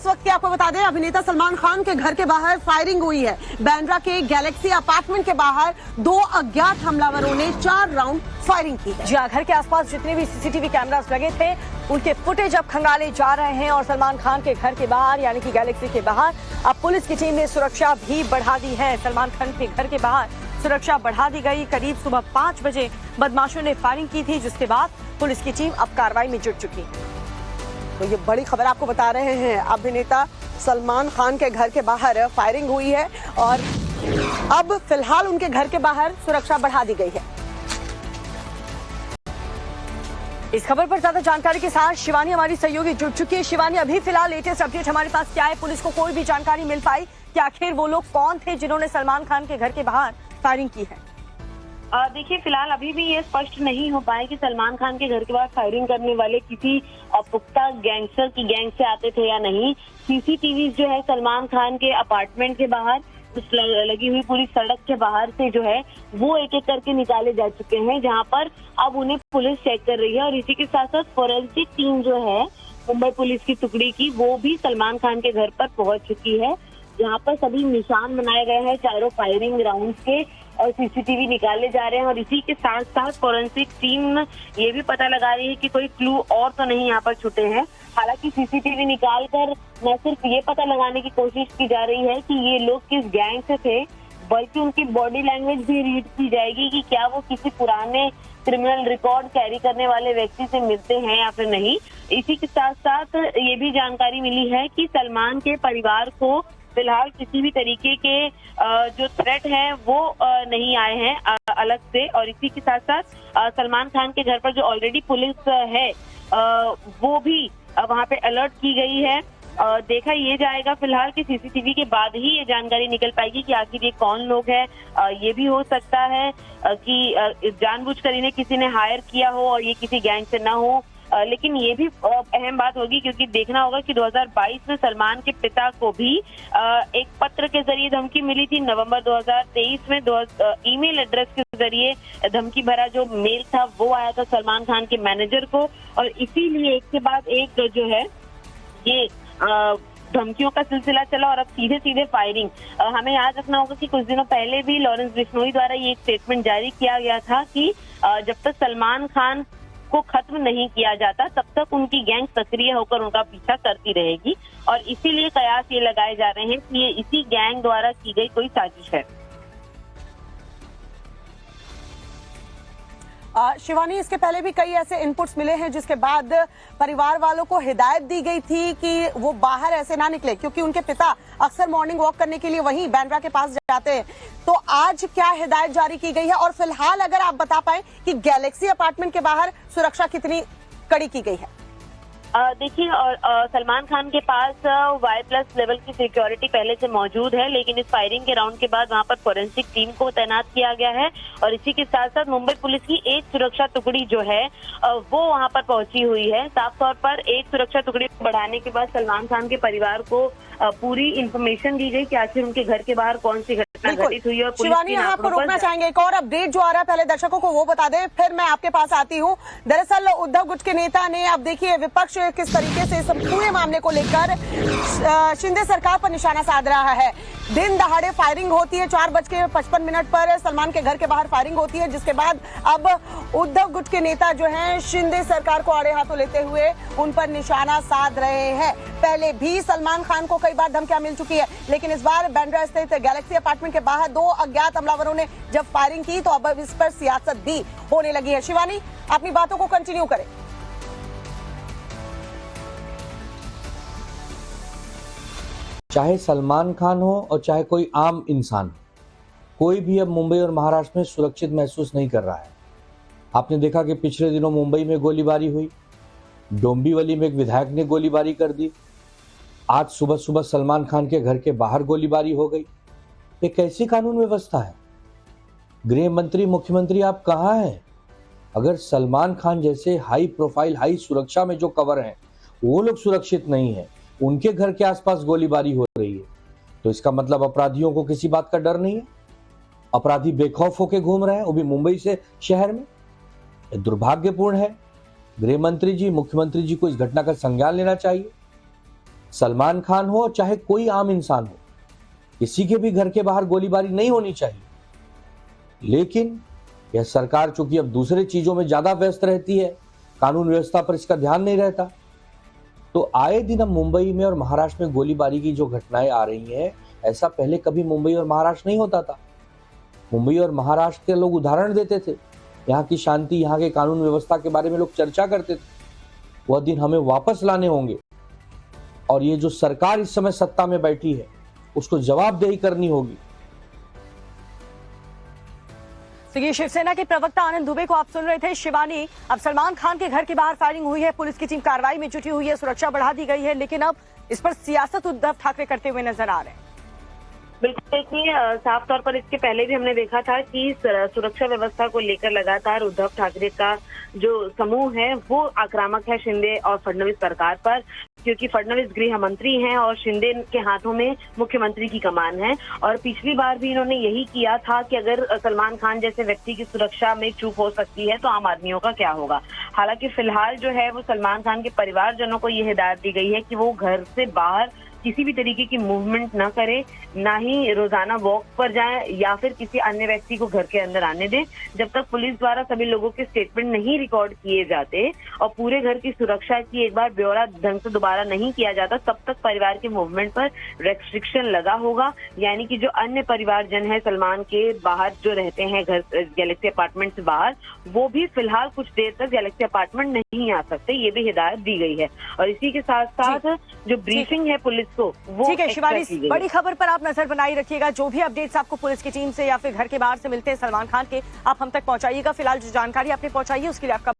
वक्त की आपको बता दें, अभिनेता सलमान खान के घर के बाहर फायरिंग हुई है। बांद्रा के गैलेक्सी अपार्टमेंट के बाहर 2 अज्ञात हमलावरों ने 4 राउंड फायरिंग की है। जी हाँ, घर के आसपास जितने भी सीसीटीवी कैमरास लगे थे उनके फुटेज अब खंगाले जा रहे हैं और सलमान खान के घर के बाहर यानी कि गैलेक्सी के बाहर अब पुलिस की टीम ने सुरक्षा भी बढ़ा दी है। सलमान खान के घर के बाहर सुरक्षा बढ़ा दी गई। करीब सुबह 5 बजे बदमाशों ने फायरिंग की थी, जिसके बाद पुलिस की टीम अब कार्रवाई में जुट चुकी है। तो ये बड़ी खबर आपको बता रहे हैं, अभिनेता सलमान खान के घर के बाहर फायरिंग हुई है और अब फिलहाल उनके घर के बाहर सुरक्षा बढ़ा दी गई है। इस खबर पर ज्यादा जानकारी के साथ शिवानी हमारी सहयोगी जुड़ चुकी है। शिवानी, अभी फिलहाल लेटेस्ट अपडेट हमारे पास क्या है? पुलिस को कोई भी जानकारी मिल पाई कि आखिर वो लोग कौन थे जिन्होंने सलमान खान के घर के बाहर फायरिंग की है? देखिए, फिलहाल अभी भी ये स्पष्ट नहीं हो पाया कि सलमान खान के घर के बाहर फायरिंग करने वाले किसी पुख्ता गैंगस्टर की गैंग से आते थे या नहीं। सीसीटीवी जो है सलमान खान के अपार्टमेंट के बाहर लगी हुई पूरी सड़क के बाहर से जो है वो एक एक करके निकाले जा चुके हैं, जहां पर अब उन्हें पुलिस चेक कर रही है। और इसी के साथ साथ फोरेंसिक टीम जो है मुंबई पुलिस की टुकड़ी की, वो भी सलमान खान के घर पर पहुंच चुकी है, जहां पर सभी निशान बनाए गए हैं चारों फायरिंग राउंड्स के और सीसीटीवी निकाले जा रहे हैं। और इसी के साथ साथ फोरेंसिक टीम ये भी पता लगा रही है कि कोई क्लू और तो नहीं यहाँ पर छुटे हैं। हालांकि सीसीटीवी निकालकर न सिर्फ ये पता लगाने की कोशिश की जा रही है कि ये लोग किस गैंग से थे, बल्कि उनकी बॉडी लैंग्वेज भी रीड की जाएगी कि क्या वो किसी पुराने क्रिमिनल रिकॉर्ड कैरी करने वाले व्यक्ति से मिलते हैं या फिर नहीं। इसी के साथ साथ ये भी जानकारी मिली है कि सलमान के परिवार को फिलहाल किसी भी तरीके के जो थ्रेट है वो नहीं आए हैं अलग से। और इसी के साथ साथ सलमान खान के घर पर जो ऑलरेडी पुलिस है वो भी वहां पे अलर्ट की गई है। देखा ये जाएगा फिलहाल कि सीसीटीवी के बाद ही ये जानकारी निकल पाएगी कि आखिर ये कौन लोग हैं। ये भी हो सकता है कि जानबूझकर इन्हें किसी ने हायर किया हो और ये किसी गैंग से ना हो। लेकिन ये भी अहम बात होगी क्योंकि देखना होगा कि 2022 में सलमान के पिता को भी एक पत्र के जरिए धमकी मिली थी। नवंबर 2023 में ईमेल एड्रेस के जरिए धमकी भरा जो मेल था वो आया था सलमान खान के मैनेजर को, और इसीलिए एक के बाद एक जो है ये धमकियों का सिलसिला चला और अब सीधे सीधे फायरिंग। हमें याद रखना होगा कि कुछ दिनों पहले भी लॉरेंस बिश्नोई द्वारा ये एक स्टेटमेंट जारी किया गया था कि जब तक सलमान खान को खत्म नहीं किया जाता तब तक उनकी गैंग सक्रिय होकर उनका पीछा करती रहेगी। और इसीलिए कयास ये लगाए जा रहे हैं कि ये इसी गैंग द्वारा की गई कोई साजिश है। शिवानी, इसके पहले भी कई ऐसे इनपुट्स मिले हैं जिसके बाद परिवार वालों को हिदायत दी गई थी कि वो बाहर ऐसे ना निकले, क्योंकि उनके पिता अक्सर मॉर्निंग वॉक करने के लिए वहीं बांद्रा के पास जाते हैं। तो आज क्या हिदायत जारी की गई है और फिलहाल अगर आप बता पाए कि गैलेक्सी अपार्टमेंट के बाहर सुरक्षा कितनी कड़ी की गई है? देखिए, सलमान खान के पास Y+ लेवल की सिक्योरिटी पहले से मौजूद है, लेकिन इस फायरिंग के राउंड के बाद वहां पर फोरेंसिक टीम को तैनात किया गया है। और इसी के साथ साथ मुंबई पुलिस की एक सुरक्षा टुकड़ी जो है वो वहां पर पहुंची हुई है। साफ तौर पर एक सुरक्षा टुकड़ी बढ़ाने के बाद सलमान खान के परिवार को पूरी इंफॉर्मेशन दी गई कि आखिर उनके घर के बाहर कौन सी घटना घटित हुई है। और शिवानी, यहाँ आपको रोकना चाहेंगे, एक और अपडेट जो आ रहा है पहले दर्शकों को वो बता दें, फिर मैं आपके पास आती हूँ। दरअसल उद्धव गुट के नेता ने, अब देखिए विपक्ष किस तरीके से इस पूरे मामले को लेकर शिंदे सरकार पर निशाना साध रहा है। दिन दहाड़े फायरिंग होती है, 4:55 पर सलमान के घर के बाहर फायरिंग होती है, जिसके बाद अब उद्धव गुट के नेता जो हैं शिंदे सरकार को आड़े हाथों लेते हुए उन पर निशाना साध रहे हैं। पहले भी सलमान खान को कई बार धमकियां मिल चुकी है, लेकिन इस बार बांद्रा स्थित गैलेक्सी अपार्टमेंट के बाहर 2 अज्ञात हमलावरों ने जब फायरिंग की तो अब इस पर सियासत भी होने लगी है। शिवानी, अपनी बातों को कंटिन्यू करें। चाहे सलमान खान हो और चाहे कोई आम इंसान, कोई भी अब मुंबई और महाराष्ट्र में सुरक्षित महसूस नहीं कर रहा है। आपने देखा कि पिछले दिनों मुंबई में गोलीबारी हुई, डोंबिवली में एक विधायक ने गोलीबारी कर दी, आज सुबह सुबह सलमान खान के घर के बाहर गोलीबारी हो गई। ये कैसी कानून व्यवस्था है? गृह मंत्री, मुख्यमंत्री, आप कहाँ हैं? अगर सलमान खान जैसे हाई प्रोफाइल, हाई सुरक्षा में जो कवर हैं वो लोग सुरक्षित नहीं है, उनके घर के आसपास गोलीबारी हो रही है, तो इसका मतलब अपराधियों को किसी बात का डर नहीं है। अपराधी बेखौफ होकर घूम रहे हैं, वो भी मुंबई से शहर में। दुर्भाग्यपूर्ण है। गृह मंत्री जी, मुख्यमंत्री जी को इस घटना का संज्ञान लेना चाहिए। सलमान खान हो चाहे कोई आम इंसान हो, किसी के भी घर के बाहर गोलीबारी नहीं होनी चाहिए। लेकिन यह सरकार चूंकि अब दूसरे चीजों में ज्यादा व्यस्त रहती है, कानून व्यवस्था पर इसका ध्यान नहीं रहता, तो आए दिन अब मुंबई में और महाराष्ट्र में गोलीबारी की जो घटनाएं आ रही हैं, ऐसा पहले कभी मुंबई और महाराष्ट्र नहीं होता था। मुंबई और महाराष्ट्र के लोग उदाहरण देते थे, यहाँ की शांति, यहाँ के कानून व्यवस्था के बारे में लोग चर्चा करते थे। वह दिन हमें वापस लाने होंगे और ये जो सरकार इस समय सत्ता में बैठी है उसको जवाबदेही करनी होगी। तो ये शिवसेना के प्रवक्ता आनंद दुबे को आप सुन रहे थे। शिवानी, अब सलमान खान के घर के बाहर फायरिंग हुई है, पुलिस की टीम कार्रवाई में जुटी हुई है, सुरक्षा बढ़ा दी गई है, लेकिन अब इस पर सियासत उद्धव ठाकरे करते हुए नजर आ रहे हैं। बिल्कुल, देखिए साफ तौर पर इसके पहले भी हमने देखा था कि सुरक्षा व्यवस्था को लेकर लगातार उद्धव ठाकरे का जो समूह है वो आक्रामक है शिंदे और फडणवीस सरकार पर, क्योंकि फडणवीस गृह मंत्री हैं और शिंदे के हाथों में मुख्यमंत्री की कमान है। और पिछली बार भी इन्होंने यही किया था कि अगर सलमान खान जैसे व्यक्ति की सुरक्षा में चूक हो सकती है तो आम आदमियों का क्या होगा। हालांकि फिलहाल जो है वो सलमान खान के परिवारजनों को ये हिदायत दी गई है कि वो घर से बाहर किसी भी तरीके की मूवमेंट न करे, ना ही रोजाना वॉक पर जाए या फिर किसी अन्य व्यक्ति को घर के अंदर आने दें। जब तक पुलिस द्वारा सभी लोगों के स्टेटमेंट नहीं रिकॉर्ड किए जाते और पूरे घर की सुरक्षा की एक बार ब्यौरा ढंग से दोबारा नहीं किया जाता, तब तक परिवार के मूवमेंट पर रेस्ट्रिक्शन लगा होगा। यानी कि जो अन्य परिवारजन है सलमान के बाहर जो रहते हैं घर गैलेक्सी अपार्टमेंट से बाहर, वो भी फिलहाल कुछ देर तक गैलेक्सी अपार्टमेंट नहीं आ सकते, ये भी हिदायत दी गई है। और इसी के साथ साथ जो ब्रीफिंग है पुलिस को वो ठीक है शिवानी, बड़ी खबर पर आप नजर बनाई रखिएगा। जो भी अपडेट्स आपको पुलिस की टीम से या फिर घर के बाहर से मिलते हैं सलमान खान के, आप हम तक पहुंचाइएगा। फिलहाल जो जानकारी आपने पहुंचाई है उसके लिए आपका